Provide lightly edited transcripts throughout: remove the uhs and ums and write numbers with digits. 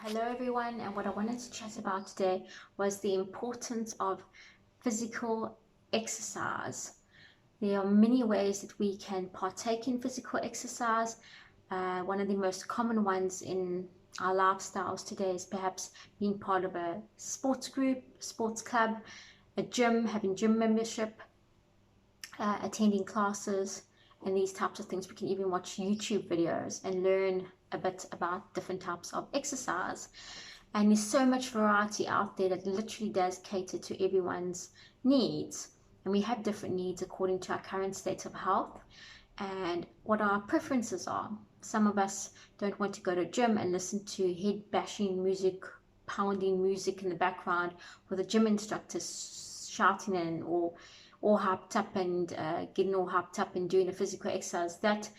Hello everyone, and what I wanted to chat about today was the importance of physical exercise. There are many ways that we can partake in physical exercise. One of the most common ones in our lifestyles today is perhaps being part of a sports group, sports club, a gym, having gym membership, attending classes, and these types of things. We can even watch YouTube videos and learn a bit about different types of exercise. And there's so much variety out there that literally does cater to everyone's needs. And we have different needs according to our current state of health and what our preferences are. Some of us don't want to go to a gym and listen to head bashing music, pounding music in the background with a gym instructor shouting in, or all hyped up and getting all hyped up and doing a physical exercise. That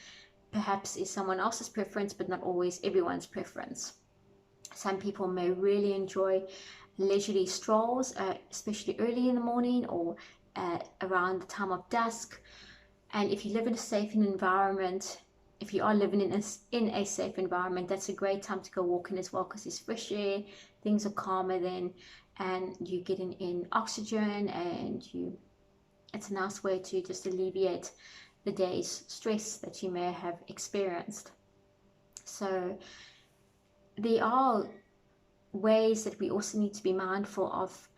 perhaps is someone else's preference, but not always everyone's preference. Some people may really enjoy leisurely strolls, especially early in the morning or around the time of dusk. And if you live in a safe environment, if you are living in a safe environment, that's a great time to go walking as well, because there's fresh air, things are calmer then, and you're getting in oxygen, and it's a nice way to just alleviate the day's stress that you may have experienced. So there are ways that we also need to be mindful of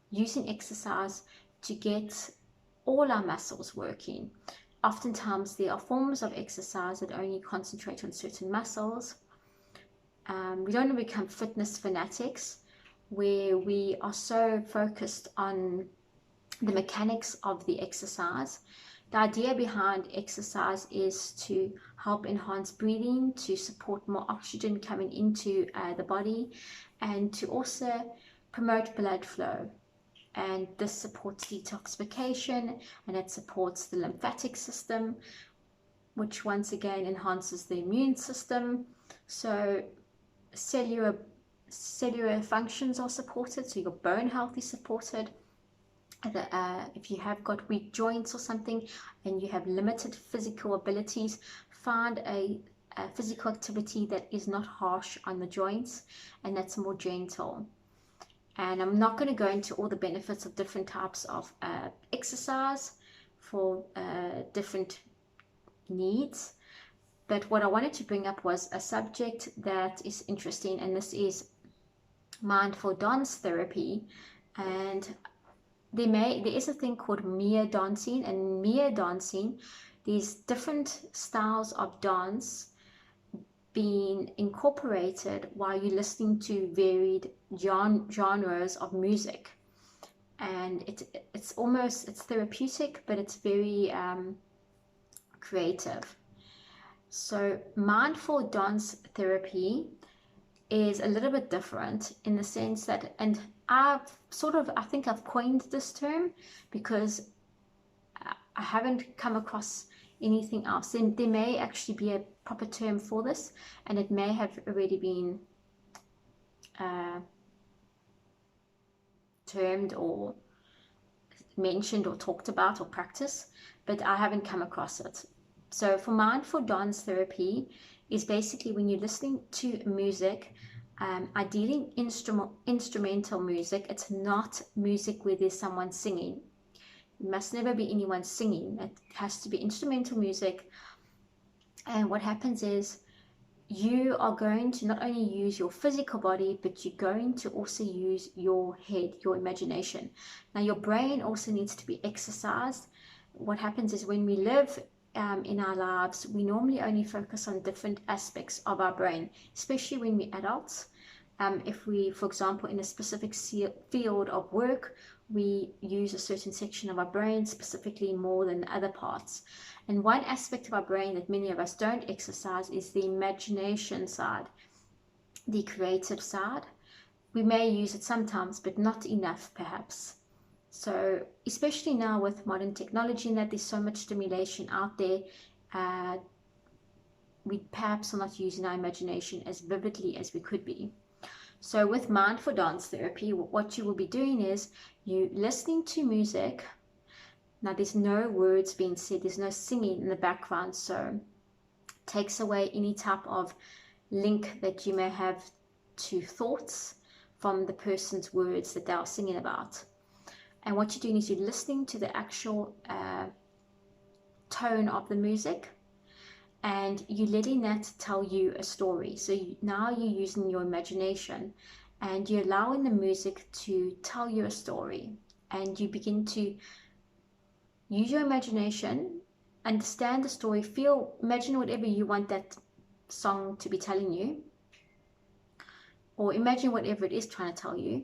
using exercise to get all our muscles working. Oftentimes there are forms of exercise that only concentrate on certain muscles. We don't want to become fitness fanatics where we are so focused on the mechanics of the exercise. The idea behind exercise is to help enhance breathing, to support more oxygen coming into the body, and to also promote blood flow. And this supports detoxification, and it supports the lymphatic system, which once again enhances the immune system. So cellular functions are supported, so your bone health is supported. If you have got weak joints or something and you have limited physical abilities, find a physical activity that is not harsh on the joints and that's more gentle. And I'm not going to go into all the benefits of different types of exercise for different needs, but what I wanted to bring up was a subject that is interesting, and this is mindful dance therapy. And there is a thing called mere dancing, and mere dancing, these different styles of dance being incorporated while you're listening to varied genres of music. And it's therapeutic, but it's very creative. So mindful dance therapy is a little bit different in the sense that, and I think I've coined this term because I haven't come across anything else. There may actually be a proper term for this, and it may have already been termed or mentioned or talked about or practiced, but I haven't come across it. So for mindful dance therapy is basically when you're listening to music, ideally instrumental music. It's not music where there's someone singing. It must never be anyone singing. It has to be instrumental music. And what happens is you are going to not only use your physical body, but you're going to also use your head, your imagination. Now your brain also needs to be exercised. What happens is when we live in our lives, we normally only focus on different aspects of our brain, especially when we're adults. If we, for example, in a specific field of work, we use a certain section of our brain specifically more than other parts. And one aspect of our brain that many of us don't exercise is the imagination side, the creative side. We may use it sometimes, but not enough perhaps. So especially now with modern technology and that there's so much stimulation out there, we perhaps are not using our imagination as vividly as we could be. So with mindful dance therapy, what you will be doing is you listening to music. Now there's no words being said, there's no singing in the background, so it takes away any type of link that you may have to thoughts from the person's words that they are singing about. And what you're doing is you're listening to the actual tone of the music, and you're letting that tell you a story. So now you're using your imagination, and you're allowing the music to tell you a story, and you begin to use your imagination, understand the story, imagine whatever you want that song to be telling you, or imagine whatever it is trying to tell you,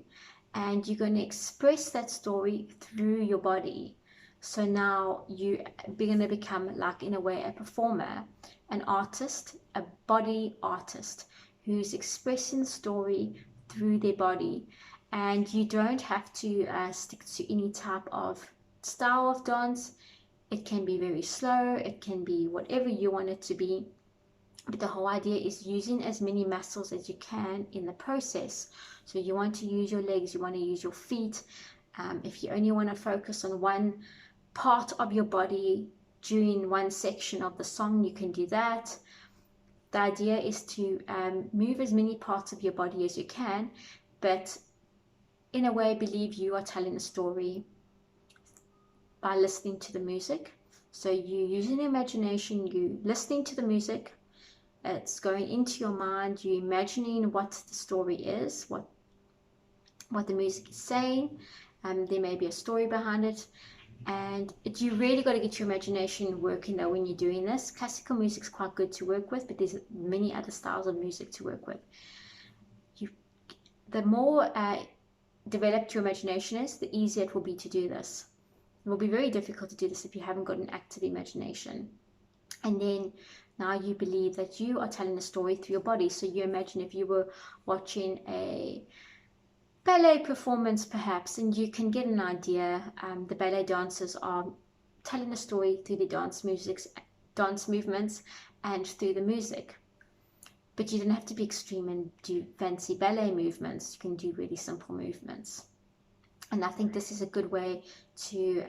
and you're going to express that story through your body. So now you're going to become, like, in a way, a performer, an artist, a body artist who's expressing the story through their body. And you don't have to stick to any type of style of dance. It can be very slow, it can be whatever you want it to be, but the whole idea is using as many muscles as you can in the process. So you want to use your legs, you want to use your feet. If you only want to focus on one part of your body during one section of the song, you can do that. The idea is to move as many parts of your body as you can, but in a way believe you are telling a story by listening to the music. So you using imagination, you listening to the music, it's going into your mind, you imagining what the story is, what the music is saying. There may be a story behind it, and you really got to get your imagination working though when you're doing this. Classical music is quite good to work with, but there's many other styles of music to work with. The more developed your imagination is, the easier it will be to do this. It will be very difficult to do this if you haven't got an active imagination. And then now you believe that you are telling a story through your body. So you imagine if you were watching a ballet performance perhaps, and you can get an idea. The ballet dancers are telling a story through the dance movements and through the music. But you don't have to be extreme and do fancy ballet movements. You can do really simple movements. And I think this is a good way to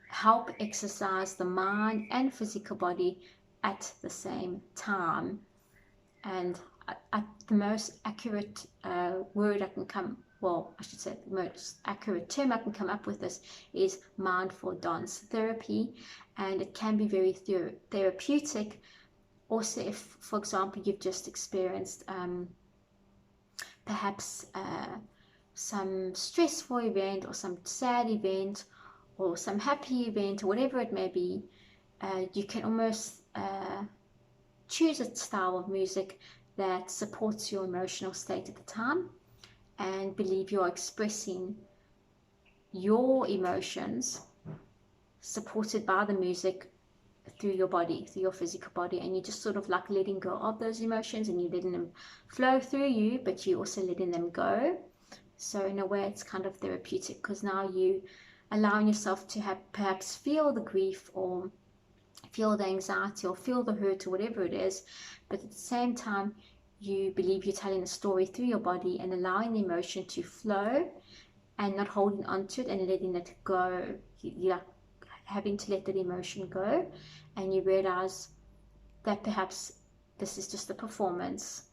help exercise the mind and physical body at the same time. And the most accurate word I can come, well, I should say the most accurate term I can come up with this is mindful dance therapy. And it can be very therapeutic. Also, if, for example, you've just experienced perhaps some stressful event or some sad event or some happy event or whatever it may be, you can almost choose a style of music that supports your emotional state at the time, and believe you're expressing your emotions supported by the music through your body, through your physical body, and you're just sort of like letting go of those emotions, and you're letting them flow through you, but you're also letting them go. So in a way it's kind of therapeutic, because now you allowing yourself to perhaps feel the grief or feel the anxiety or feel the hurt or whatever it is, but at the same time you believe you're telling a story through your body and allowing the emotion to flow and not holding on to it and letting it go. You're like having to let that emotion go, and you realize that perhaps this is just a performance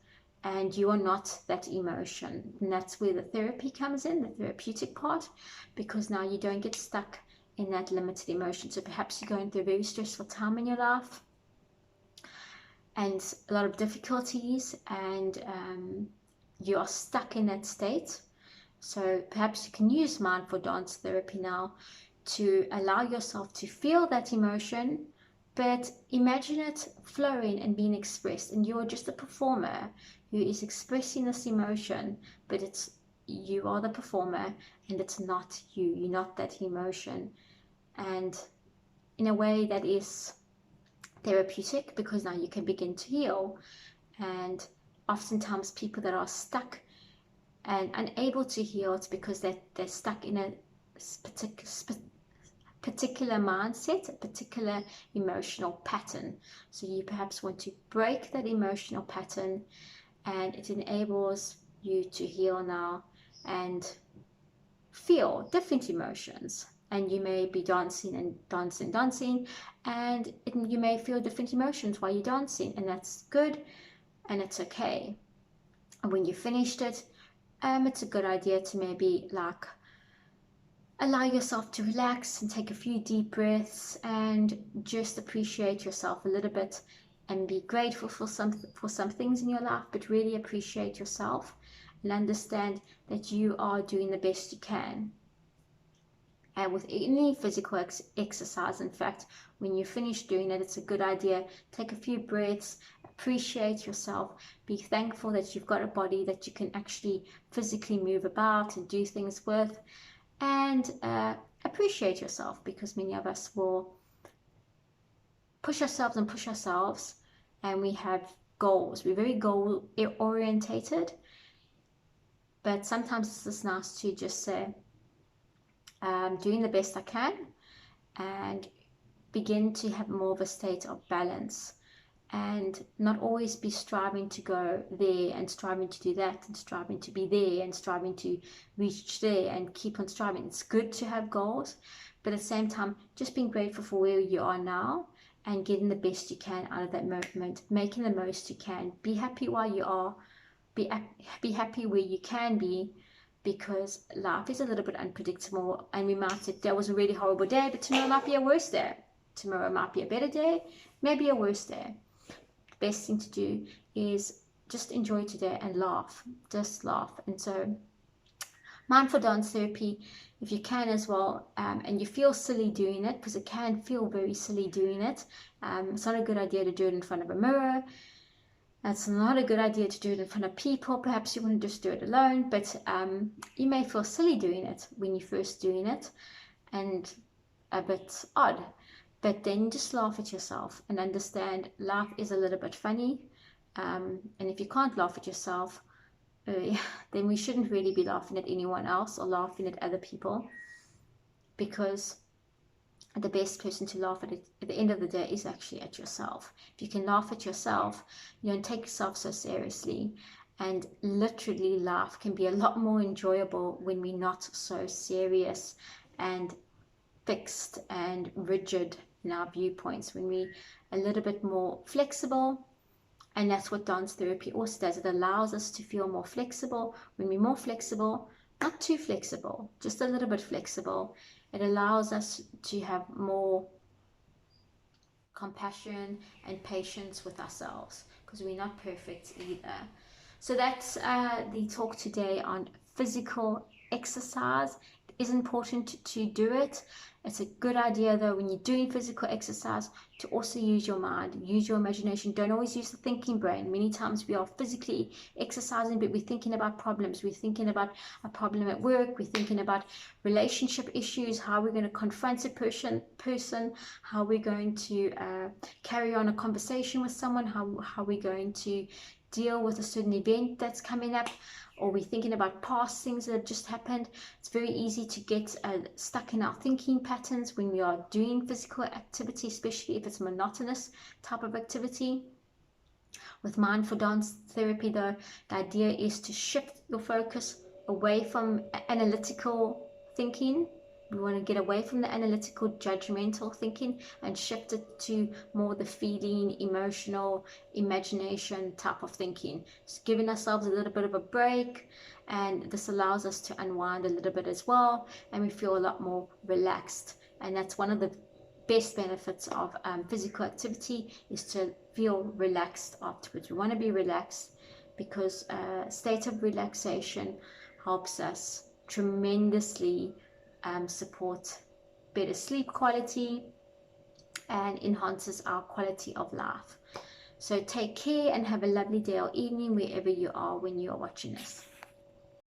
and you are not that emotion. And that's where the therapy comes in, the therapeutic part, because now you don't get stuck in that limited emotion. So perhaps you're going through a very stressful time in your life and a lot of difficulties, and you are stuck in that state. So perhaps you can use mindful dance therapy now to allow yourself to feel that emotion, but imagine it flowing and being expressed, and you're just a performer who is expressing this emotion, but you are the performer and it's not you. You're not that emotion. And in a way that is therapeutic, because now you can begin to heal. And oftentimes people that are stuck and unable to heal, it's because they're stuck in a particular mindset, a particular emotional pattern. So you perhaps want to break that emotional pattern, and it enables you to heal now and feel different emotions. And you may be dancing and dancing, and you may feel different emotions while you're dancing, and that's good and it's okay. And when you finished it, it's a good idea to maybe like allow yourself to relax and take a few deep breaths and just appreciate yourself a little bit and be grateful for some things in your life, but really appreciate yourself and understand that you are doing the best you can. And with any physical exercise, in fact, when you finish doing it, it's a good idea. Take a few breaths, appreciate yourself, be thankful that you've got a body that you can actually physically move about and do things with, and appreciate yourself, because many of us will push ourselves and push ourselves, and we have goals. We're very goal orientated, but sometimes it's just nice to just say, I'm doing the best I can, and begin to have more of a state of balance, and not always be striving to go there and striving to do that and striving to be there and striving to reach there and keep on striving. It's good to have goals, but at the same time, just being grateful for where you are now and getting the best you can out of that moment, making the most you can. Be happy while you are, be happy where you can be, because life is a little bit unpredictable, and we might say that was a really horrible day, but tomorrow might be a worse day. Tomorrow might be a better day, maybe a worse day. The best thing to do is just enjoy today and laugh, just laugh. And so mindful dance therapy, if you can as well, and you feel silly doing it, because it can feel very silly doing it, it's not a good idea to do it in front of a mirror. It's not a good idea to do it in front of people. Perhaps you want to just do it alone, but you may feel silly doing it when you're first doing it and a bit odd. But then just laugh at yourself and understand life is a little bit funny. And if you can't laugh at yourself, then we shouldn't really be laughing at anyone else or laughing at other people, because the best person to laugh at it at the end of the day is actually at yourself. If you can laugh at yourself, you don't take yourself so seriously, and literally life can be a lot more enjoyable when we're not so serious and fixed and rigid in our viewpoints, when we're a little bit more flexible. And that's what dance therapy also does. It allows us to feel more flexible. When we're more flexible, not too flexible, just a little bit flexible, it allows us to have more compassion and patience with ourselves, because we're not perfect either. So that's the talk today on physical exercise. It is important to do it. It's a good idea, though, when you're doing physical exercise, to also use your mind, use your imagination. Don't always use the thinking brain. Many times we are physically exercising, but we're thinking about problems. We're thinking about a problem at work. We're thinking about relationship issues, how we're going to confront a person, how we're going to carry on a conversation with someone, how we're going to deal with a certain event that's coming up, or we're thinking about past things that have just happened. It's very easy to get stuck in our thinking patterns when we are doing physical activity, especially if it's monotonous type of activity. With mindful dance therapy, though, the idea is to shift your focus away from analytical thinking. We want to get away from the analytical, judgmental thinking and shift it to more the feeling, emotional, imagination type of thinking. Just giving ourselves a little bit of a break, and this allows us to unwind a little bit as well, and we feel a lot more relaxed. And that's one of the best benefits of physical activity, is to feel relaxed afterwards. We want to be relaxed, because a state of relaxation helps us tremendously support better sleep quality and enhances our quality of life. So take care and have a lovely day or evening wherever you are when you are watching this.